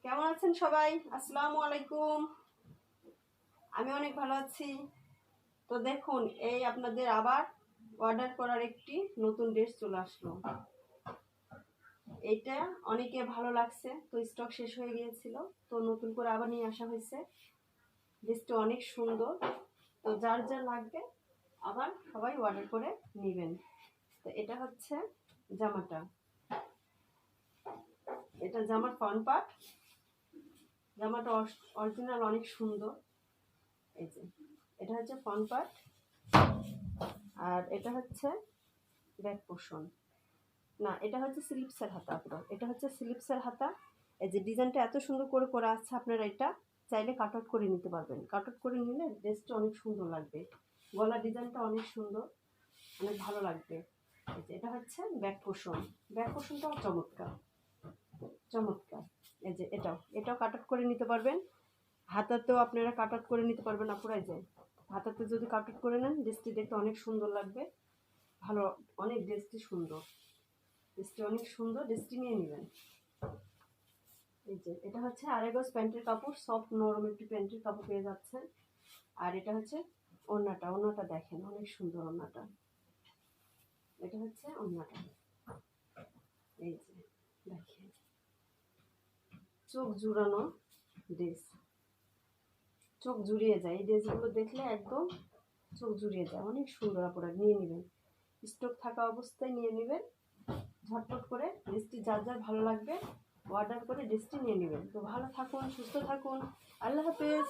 কেমন আছেন সবাই? আসসালামু আলাইকুম। আমি অনেক ভালো আছি। তো দেখুন, এই আপনাদের আবার অর্ডার করার একটি নতুন ড্রেস চলে আসলো। এইটা অনেকে ভালো লাগছে, তো স্টক শেষ হয়ে গিয়েছিল, তো নতুন করে আবার নিয়ে আসা হয়েছে। ড্রেসটা অনেক সুন্দর, তো যার যা লাগবে আবার সবাই অর্ডার করে নেবেন। তো এটা হচ্ছে জামাটা, এটা জামার ফ্রন্ট পার্ট। জামাটা অরিজিনাল অনেক সুন্দর। এই যে এটা হচ্ছে ফ্রন্ট পার্ট, আর এটা হচ্ছে ব্যাক পোর্শন। না, এটা হচ্ছে স্লিপসের হাতা। আপনার এটা হচ্ছে স্লিপসের হাতা। এই যে ডিজাইনটা এত সুন্দর করে করা আছে, আপনারা এটা চাইলে কাট আউট করে নিতে পারবেন। কাট আউট করে নিলে ড্রেসটা অনেক সুন্দর লাগবে। গলা ডিজাইনটা অনেক সুন্দর, অনেক ভালো লাগবে। এই যে এটা হচ্ছে ব্যাক পোর্শন। ব্যাক পোর্শনটাও চমৎকার চমৎকার। এই যে এটাও কাট আউট করে নিতে পারবেন। হাতাতেও আপনারা কাট আউট করে নিতে পারবেন। আপুরা এই যে হাতাতে যদি কাট আউট করে নেন, ড্রেসটি দেখতে অনেক সুন্দর লাগবে। ভালো, অনেক ড্রেসটি সুন্দর। ড্রেসটি অনেক সুন্দর, ড্রেসটি নিয়ে নেবেন। এই যে এটা হচ্ছে আড়াই গজ প্যান্টের কাপড়, সফট নরম একটি প্যান্টের কাপড় পেয়ে যাচ্ছেন। আর এটা হচ্ছে ওড়নাটা দেখেন অনেক সুন্দর ওড়নাটা। এটা হচ্ছে ওড়নাটা। এই যে দেখেন, চোখ জুড়ানো ড্রেস, চোখ জুড়িয়ে যায়। এই ড্রেসগুলো দেখলে একদম চোখ জুড়িয়ে যায়। অনেক সুন্দর, আপনারা নিয়ে নেবেন। স্টক থাকা অবস্থায় নিয়ে নেবেন ঝটপট করে। ড্রেসটি যার যার ভালো লাগবে অর্ডার করে ড্রেসটি নিয়ে নেবেন। তো ভালো থাকুন, সুস্থ থাকুন। আল্লাহ হাফেজ।